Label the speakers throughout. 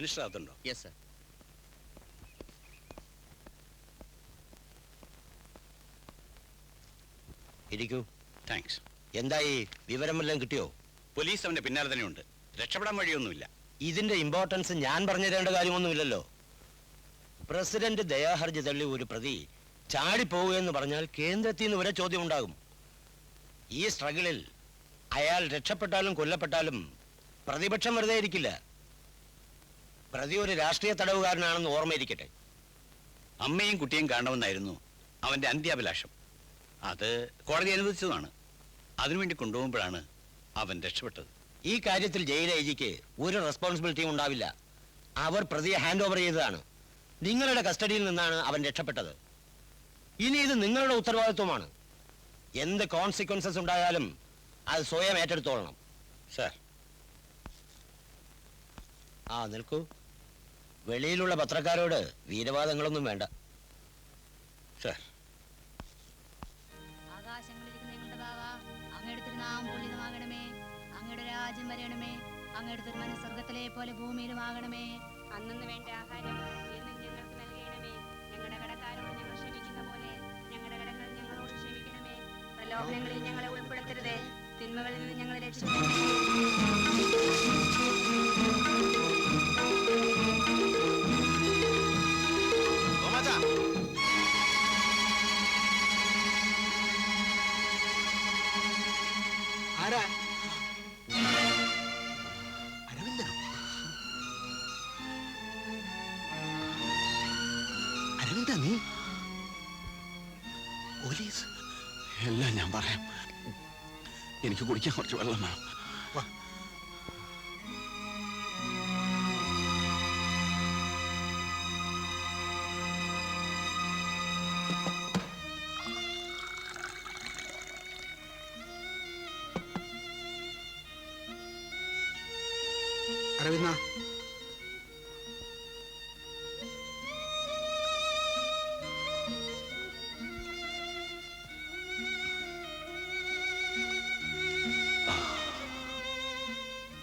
Speaker 1: Minister അകത്തുണ്ടോ?
Speaker 2: Yes sir.
Speaker 3: ഇരിക്കൂ.
Speaker 1: Thanks.
Speaker 3: എന്തായി, വിവരം വല്ലതും കിട്ടിയോ?
Speaker 1: പോലീസ് അവന്റെ പിന്നാലെ തന്നെയുണ്ട്. രക്ഷപ്പെടാൻ വഴിയൊന്നുമില്ല.
Speaker 3: ഇതിന്റെ ഇമ്പോർട്ടൻസ് ഞാൻ പറഞ്ഞു തരേണ്ട കാര്യമൊന്നുമില്ലല്ലോ. പ്രസിഡന്റ് ദയാഹർജി തള്ളി ഒരു പ്രതി ചാടിപ്പോവുകയെന്ന് പറഞ്ഞാൽ കേന്ദ്രത്തിൽ നിന്ന് വരെ ചോദ്യം ഉണ്ടാകും. ഈ സ്ട്രഗിളിൽ അയാൾ രക്ഷപ്പെട്ടാലും കൊല്ലപ്പെട്ടാലും പ്രതിപക്ഷം വെറുതെ ഇരിക്കില്ല. പ്രതി ഒരു രാഷ്ട്രീയ തടവുകാരനാണെന്ന് ഓർമ്മയിരിക്കട്ടെ.
Speaker 1: അമ്മയും കുട്ടിയും കാണണമെന്നായിരുന്നു അവന്റെ അന്ത്യാഭിലാഷം. അത് കോടതി അനുവദിച്ചതാണ്. അതിനുവേണ്ടി കൊണ്ടുപോകുമ്പോഴാണ് അവൻ രക്ഷപ്പെട്ടത്.
Speaker 3: ഈ കാര്യത്തിൽ ജയിൽ ഐജിക്ക് ഒരു റെസ്പോൺസിബിലിറ്റിയും ഉണ്ടാവില്ല. അവർ പ്രതിയെ ഹാൻഡ് ഓവർ ചെയ്തതാണ്. നിങ്ങളുടെ കസ്റ്റഡിയിൽ നിന്നാണ് അവൻ രക്ഷപ്പെട്ടത്. ഇനി ഇത് നിങ്ങളുടെ ഉത്തരവാദിത്വമാണ്. എന്ത് കോൺസിക്വൻസസ് ഉണ്ടായാലും അത് സ്വയം ഏറ്റെടുത്തോളണം.
Speaker 1: സാർ.
Speaker 3: നിൽക്കൂ. വെളിയിലുള്ള പത്രക്കാരോട് വീരവാദങ്ങളൊന്നും വേണ്ട.
Speaker 1: സാർ.
Speaker 4: ആകാശങ്ങളിലിരിക്കുന്ന ഞങ്ങളുടെ ബാവ, അങ്ങയുടെ തിരുനാമം പൂജിതമാകണമേ. അങ്ങയുടെ രാജ്യം വരണമേ. അങ്ങയുടെ തിരുമനസ് സ്വർഗ്ഗത്തിലെ പോലെ ഭൂമിയിലുമാകണമേ.
Speaker 5: അന്നു വേണ്ട ആഹാരം എന്നും ഞങ്ങൾക്ക് നൽകണമേ. ഞങ്ങളുടെ കടക്കാരോട് ഞങ്ങൾ ക്ഷമിക്കുന്ന പോലെ ഞങ്ങളുടെ കടങ്ങൾ ഞങ്ങളോട് ക്ഷമിക്കണമേ. പ്രലോഭനങ്ങളിൽ ഞങ്ങളെ ഉൾപ്പെടുത്തരുതേ. തിന്മകളിൽ നിന്ന് ഞങ്ങളെ രക്ഷിക്കണമേ.
Speaker 6: ആരാ? അരവിന്ദനോ? അരവിന്ദ, നീ? പോലീസ്?
Speaker 7: എല്ലാം ഞാൻ പറയാം. എനിക്ക് കുടിക്കാൻ കുറച്ച് വെള്ളം വേണം.
Speaker 6: അരവിന്ദ,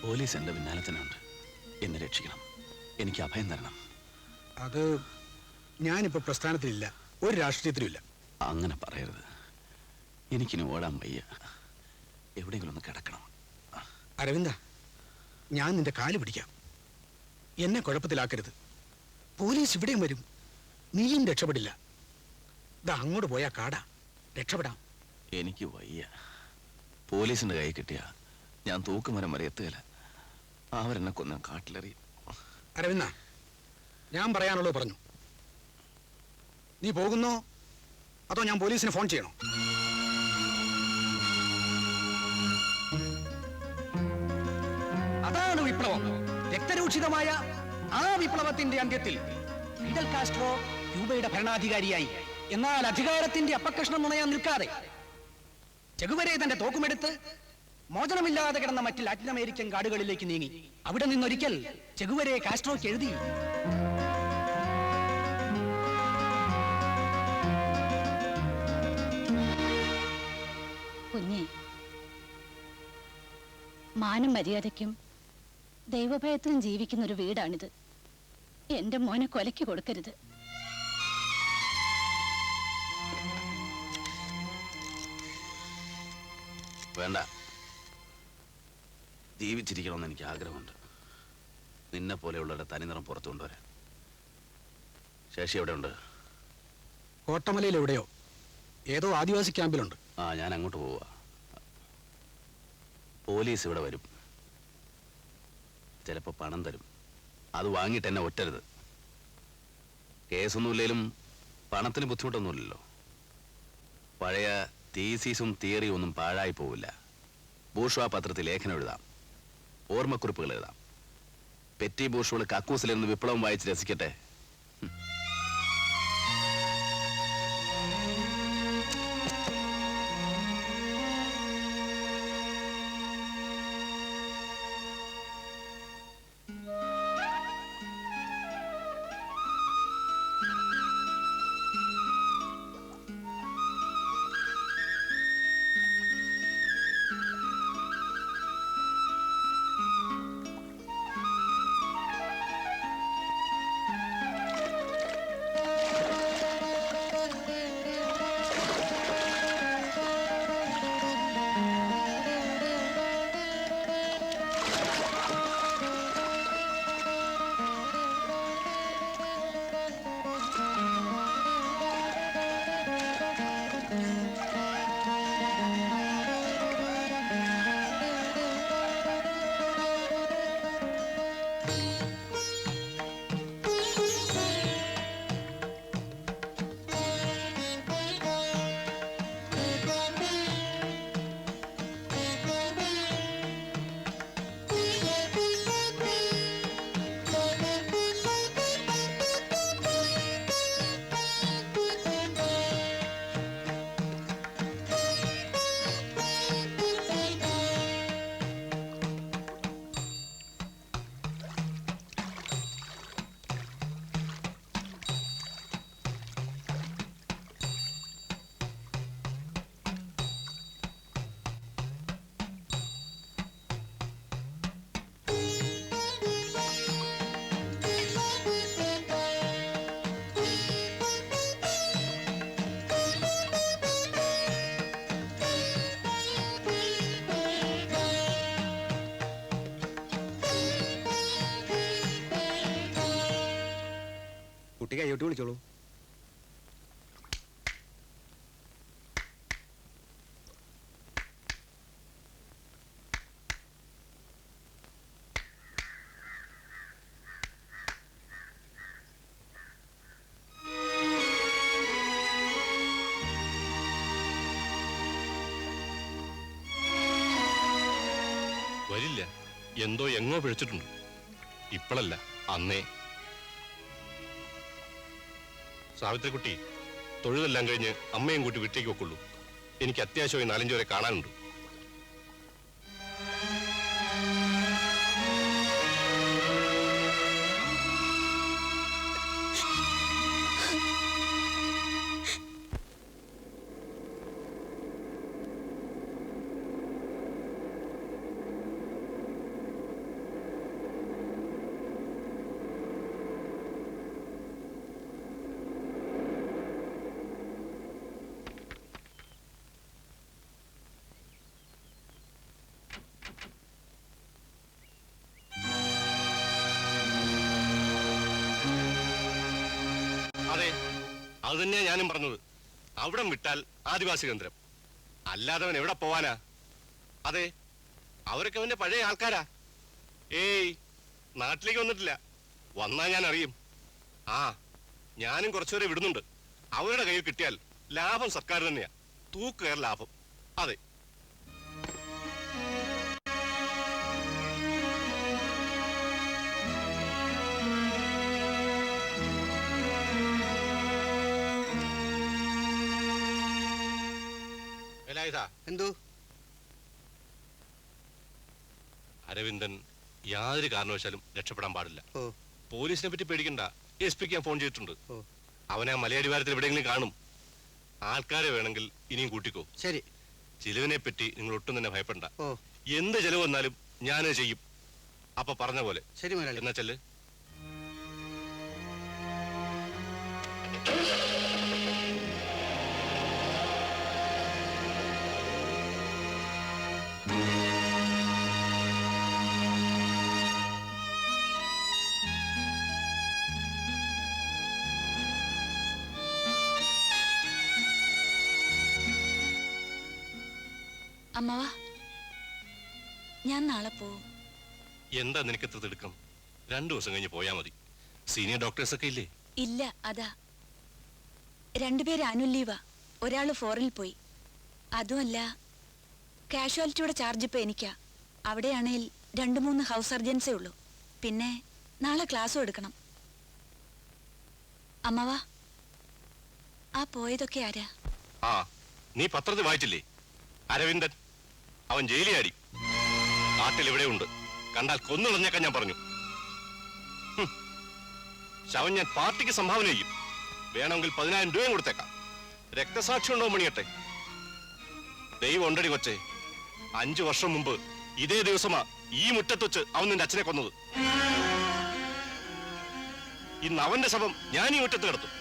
Speaker 7: പോലീസ് എന്റെ പിന്നാലെ തന്നെ ഉണ്ട്. എന്നെ രക്ഷിക്കണം. എനിക്ക് അഭയം തരണം.
Speaker 6: അത് ഞാനിപ്പോ പ്രസ്ഥാനത്തിലില്ല, ഒരു രാഷ്ട്രീയത്തിലുമില്ല.
Speaker 7: അങ്ങനെ പറയരുത്. എനിക്കിനി ഓടാൻ വയ്യ. എവിടെയെങ്കിലും ഒന്ന് കിടക്കണം.
Speaker 6: അരവിന്ദ, ഞാൻ നിന്റെ കാല് പിടിക്കാം. എന്നെ കുഴപ്പത്തിലാക്കരുത്. പോലീസ് ഇവിടെയും വരും. നീയും രക്ഷപ്പെടില്ല. ഇതാ അങ്ങോട്ട് പോയാ കാടാ. രക്ഷപ്പെടാം.
Speaker 7: എനിക്ക് വയ്യ. പോലീസിന്റെ കൈ കിട്ടിയ ഞാൻ തൂക്കുമരം വരെ എത്തുകയില്ല. അവരെന്നെ കൊന്ന കാട്ടിലെറിയും.
Speaker 6: അരവിന്ദ, ഞാൻ പറയാനുള്ളത് പറഞ്ഞു. നീ പോകുന്നോ അതോ ഞാൻ പോലീസിന് ഫോൺ ചെയ്യണോ?
Speaker 8: അതാണ് വിപ്ലവം. രക്തരൂക്ഷിതമായ ആ വിപ്ലവത്തിന്റെ അന്ത്യത്തിൽ ഫിഡൽ കാസ്ട്രോ ക്യൂബയുടെ ഭരണാധികാരിയായി. എന്നാൽ അധികാരത്തിന്റെ അപ്പക്കഷ്ണം നുണയാൻ നിൽക്കാതെ ചെഗുവരെ തന്റെ തോക്കുമെടുത്ത് മോചനമില്ലാതെ കിടന്ന മറ്റ് ലാറ്റിൻ അമേരിക്കൻ കാടുകളിലേക്ക് നീങ്ങി. അവിടെ നിന്നൊരിക്കൽ ചെഗുവരെ കാസ്ട്രോയ്ക്ക് എഴുതി,
Speaker 4: കുഞ്ഞെ, മാനം മര്യാദയ്ക്കും ദൈവഭയത്തിനും ജീവിക്കുന്ന ഒരു വീടാണിത്. എന്റെ മോനെ കൊലയ്ക്ക് കൊടുക്കരുത്.
Speaker 7: വേണ്ട. ജീവിച്ചിരിക്കണമെന്ന് എനിക്ക് ആഗ്രഹമുണ്ട്. നിന്നെ പോലെയുള്ളവരുടെ തനിനിറം പുറത്തു കൊണ്ടുവരാൻ. ശേഷി എവിടെയുണ്ട്?
Speaker 6: കോട്ടമലയിൽ എവിടെയോ ഏതോ ആദിവാസി ക്യാമ്പിലുണ്ട്.
Speaker 7: ഞാൻ അങ്ങോട്ട് പോവുക. പോലീസ് ഇവിടെ വരും. ചിലപ്പോൾ പണം തരും. അത് വാങ്ങിയിട്ട് എന്നെ ഒറ്റരുത്. കേസൊന്നുമില്ലേലും പണത്തിന് ബുദ്ധിമുട്ടൊന്നുമില്ലല്ലോ. പഴയ തീസീസും തിയറിയും ഒന്നും പാഴായി പോവില്ല. ബൂർഷ്വാ പത്രത്തിൽ ലേഖനം എഴുതാം, ഓർമ്മക്കുറിപ്പുകൾ എഴുതാം. പെറ്റി ബൂർഷ്വകൾ കക്കൂസിലിരുന്ന് വിപ്ലവം വായിച്ച് രസിക്കട്ടെ.
Speaker 6: കൈയോട്ട് വിളിച്ചോളൂ.
Speaker 2: വരില്ല, എന്തോ എങ്ങോ പിഴച്ചിട്ടുണ്ട്. ഇപ്പോഴല്ല, അന്നേ. സാവിത്രിക്കുട്ടി, തൊഴിലെല്ലാം കഴിഞ്ഞ് അമ്മയും കൂട്ടി വീട്ടിലേക്ക് വെക്കുള്ളൂ. എനിക്ക് അത്യാവശ്യമായി 4-5 വരെ കാണാനുണ്ട്. അത് തന്നെയാ ഞാനും പറഞ്ഞത്. അവിടം വിട്ടാൽ ആദിവാസി കേന്ദ്രം, അല്ലാതെ അവൻ എവിടെ പോവാനാ? അതെ, അവരൊക്കെ അവന്റെ പഴയ ആൾക്കാരാ. ഏയ്, നാട്ടിലേക്ക് വന്നിട്ടില്ല. വന്നാ ഞാൻ അറിയും. ആ, ഞാനും കുറച്ചുപേരെ വിടുന്നുണ്ട്. അവരുടെ കയ്യിൽ കിട്ടിയാൽ ലാഭം സർക്കാർ തന്നെയാ. തൂക്കുകയർ ലാഭം. അതെ.
Speaker 6: എന്തോ
Speaker 2: അരവിന്ദൻ യാതൊരു കാരണവശാലും രക്ഷപ്പെടാൻ പാടില്ല. പോലീസിനെ പറ്റി പേടിക്കണ്ട. SP ഞാൻ ഫോൺ ചെയ്തിട്ടുണ്ട്. അവനെ ആ മലയാളി വാരത്തിൽ എവിടെയെങ്കിലും കാണും. ആൾക്കാരെ വേണമെങ്കിൽ ഇനിയും കൂട്ടിക്കോ.
Speaker 6: ശരി.
Speaker 2: ചിലവിനെ പറ്റി നിങ്ങൾ ഒട്ടും തന്നെ ഭയപ്പെടണ്ട. എന്ത് ചെലവ് വന്നാലും ഞാനത് ചെയ്യും. അപ്പൊ പറഞ്ഞ പോലെ.
Speaker 6: ശരി മുതലാളി.
Speaker 2: എന്നാ ചെല്ല്.
Speaker 9: അമ്മവാ, ഞാൻ നാളെ പോവും.
Speaker 2: എന്താ നിനക്ക് എത്ര തിടുക്കം? 2 ദിവസം കഴിഞ്ഞ് പോയാ മതി. സീനിയർ ഡോക്ടേഴ്സ് ഒക്കെ ഇല്ലേ?
Speaker 9: ഇല്ല, അതാ 2 പേര് ആനുവൽ ലീവാ. ഒരാള് ഫോറിനിൽ പോയി. അതുമല്ല, കാഷ്വാലിറ്റിയുടെ ചാർജ് ഇപ്പൊ എനിക്കാ. അവിടെയാണെങ്കിൽ 2-3 ഹൗസ് സർജൻസേ ഉള്ളൂ. പിന്നെ നാളെ ക്ലാസ്സും എടുക്കണം. അമ്മവാ, ആ പോയതൊക്കെ ആരാ?
Speaker 2: ആ, നീ പത്രത്തിൽ വായിച്ചില്ലേ? അരവിന്ദൻ. അവൻ ജയിലിയാടി. നാട്ടിൽ ഇവിടെ ഉണ്ട്. കണ്ടാൽ കൊന്നുകളഞ്ഞേക്കാൻ ഞാൻ പറഞ്ഞു. ശവൻ ഞാൻ പാർട്ടിക്ക് സംഭാവന ചെയ്യും. വേണമെങ്കിൽ 10,000 രൂപയും കൊടുത്തേക്കാം. രക്തസാക്ഷി ഉണ്ടോ മണിയട്ടെ? ദൈവം ഉണ്ടടി കൊച്ചേ. 5 വർഷം മുമ്പ് ഇതേ ദിവസമാ ഈ മുറ്റത്ത് വെച്ച് അവൻ നിന്റെ അച്ഛനെ കൊന്നത്. ഇന്ന് അവന്റെ ശവം ഞാൻ ഈ മുറ്റത്ത് കിടത്തും.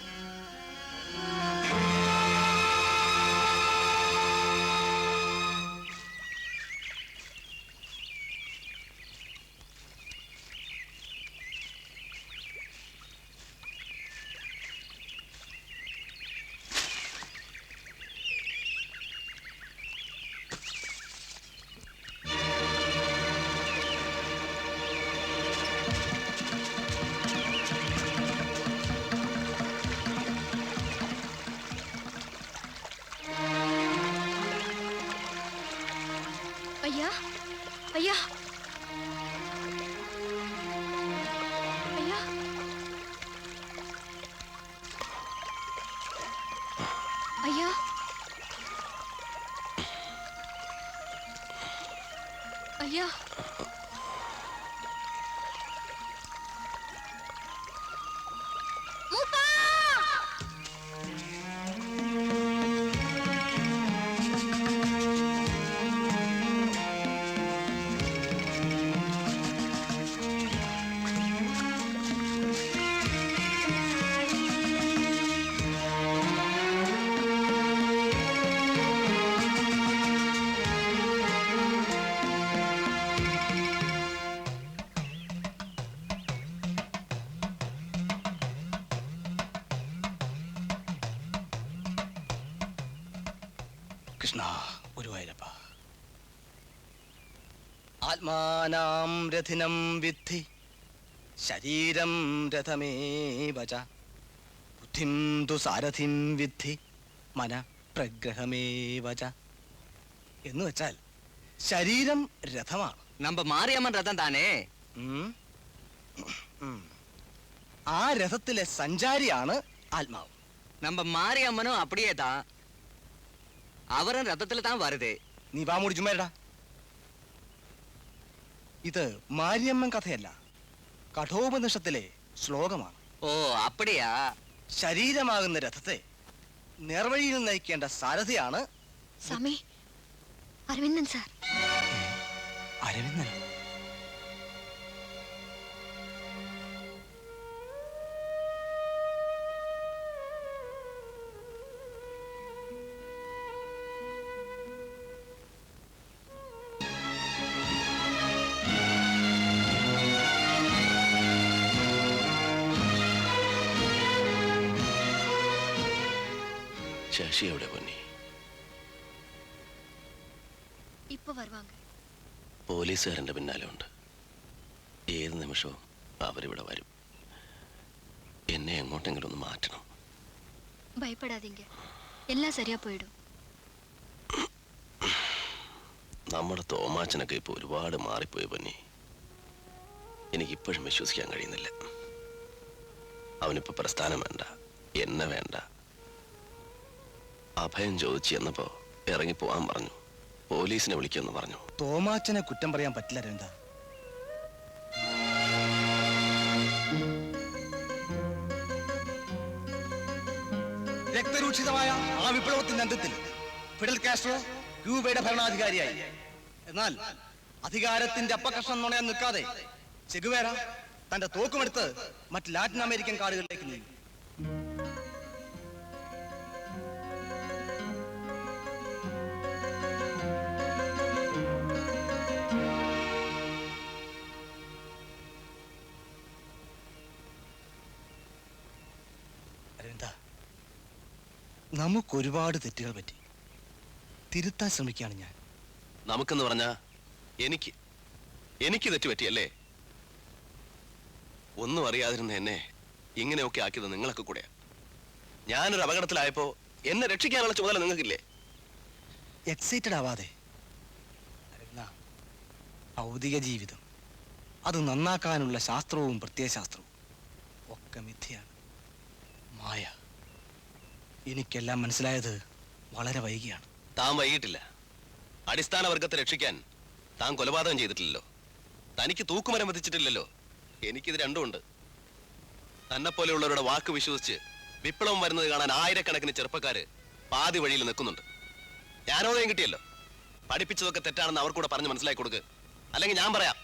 Speaker 9: അയ്യാ, അയ്യാ, അയ്യാ, അയ്യാ, അയ്യാ, മൂപ്പാ!
Speaker 8: കൃഷ്ണ ഗുരുവായൂരപ്പ. ആത്മാനാം രഥിനം വിദ്ധി ശരീരം രഥമേവ ച ബുദ്ധിം തു സാരഥിം വിദ്ധി മന പ്രഗ്രഹമേവ ച. എന്ന് വെച്ചാൽ ശരീരം രഥമാണ്.
Speaker 10: நம்ம மாரியம்மன் ரதம் தானே.
Speaker 8: ആ രഥത്തിലെ സഞ്ചാരിയാണ് ആത്മാവ്.
Speaker 10: நம்ம மாரியம்மனும் அப்படியே தான். அவரும் ரதத்துல தான் வருது.
Speaker 8: നീ വാ മൂടി ചുമ്മാ. ഇത് മാരിയമ്മൻ കഥയല്ല, കഠോപനിഷത്തിലെ ശ്ലോകമാണ്.
Speaker 10: ஓ அப்படியா?
Speaker 8: ശരീരമാകുന്ന രഥത്തെ നേർവഴിയിൽ നയിക്കേണ്ട സാരഥിയാണ്
Speaker 9: സമേ, അരവിന്ദൻ സാർ.
Speaker 8: അരവിന്ദൻ.
Speaker 7: ശശി എവിടെ പൊന്നി?
Speaker 9: ഇപ്പൊ വരുവാങ്ക.
Speaker 7: പോലീസുകാരൻ്റെ പിന്നാലെ ഉണ്ട്. ഏത് നിമിഷവും അവരിവിടെ വരും. എന്നെ എങ്ങോട്ടെങ്കിലും ഒന്ന് മാറ്റണം.
Speaker 9: ഭയപ്പെടാതീങ്ക, എല്ലാം ശരിയാ പോയിടും.
Speaker 7: നമ്മുടെ തോമാച്ചനൊക്കെ ഇപ്പൊ ഒരുപാട് മാറിപ്പോയി പൊന്നി. എനിക്കിപ്പോഴും വിശ്വസിക്കാൻ കഴിയുന്നില്ല. അവനിപ്പോ പ്രസ്ഥാനം വേണ്ട, എന്നെ വേണ്ട. അഭയം ചോദിച്ചു എന്നപ്പോ ഇറങ്ങിപ്പോവാൻ പറഞ്ഞു. പോലീസിനെ വിളിക്കുമെന്ന് പറഞ്ഞു.
Speaker 8: തോമാച്ചനെ കുറ്റം പറയാൻ പറ്റില്ല അരവിന്ദ. രക്തരൂക്ഷിതമായ ആ വിപ്ലവത്തിന്റെ അന്ത്യത്തിൽ ഫിഡൽ കാസ്ട്രോ ക്യൂബയുടെ ഭരണാധികാരിയായി. എന്നാൽ അധികാരത്തിന്റെ അപ്പകഷ്ണം നുണയാൻ നിൽക്കാതെ ചെഗുവേര തന്റെ തോക്കുമെടുത്ത് മറ്റ് ലാറ്റിൻ അമേരിക്കൻ കാടുകളിലേക്ക് നീങ്ങി. അരവിന്ദ, നമുക്കൊരുപാട് തെറ്റുകൾ പറ്റി. തിരുത്താൻ ശ്രമിക്കുകയാണ് ഞാൻ.
Speaker 7: നമുക്കെന്ന് പറഞ്ഞാ എനിക്ക് തെറ്റുപറ്റിയല്ലേ? ഒന്നും അറിയാതിരുന്ന എന്നെ ഇങ്ങനെയൊക്കെ ആക്കിയത് നിങ്ങളൊക്കെ കൂടെയാ. ഞാനൊരു അപകടത്തിലായപ്പോ എന്നെ രക്ഷിക്കാനുള്ള ചുമതല നിങ്ങൾക്കില്ലേ?
Speaker 8: എക്സൈറ്റഡ് ആവാതെ അരവിന്ദ, ഭൗതിക ജീവിതം അത് നന്നാക്കാനുള്ള ശാസ്ത്രവും പ്രത്യയശാസ്ത്രവും ഒക്കെ മിഥ്യയാണ്, മായ. എനിക്കെല്ലാം മനസ്സിലായത് വളരെ വൈകിയാണ്.
Speaker 7: താൻ വൈകിട്ടില്ല. അടിസ്ഥാന വർഗത്തെ രക്ഷിക്കാൻ താൻ കൊലപാതകം ചെയ്തിട്ടില്ലല്ലോ. തനിക്ക് തൂക്കുമരം വധിച്ചിട്ടില്ലല്ലോ. എനിക്കിത് രണ്ടുമുണ്ട്. തന്നെ പോലെയുള്ളവരുടെ വാക്ക് വിശ്വസിച്ച് വിപ്ലവം വരുന്നത് കാണാൻ ആയിരക്കണക്കിന് ചെറുപ്പക്കാര് പാതി വഴിയിൽ നിൽക്കുന്നുണ്ട്. ജ്ഞാനോദയം കിട്ടിയല്ലോ. പഠിപ്പിച്ചതൊക്കെ തെറ്റാണെന്ന് അവർക്കൂടെ പറഞ്ഞ് മനസ്സിലാക്കി കൊടുക്ക്. അല്ലെങ്കിൽ ഞാൻ പറയാം.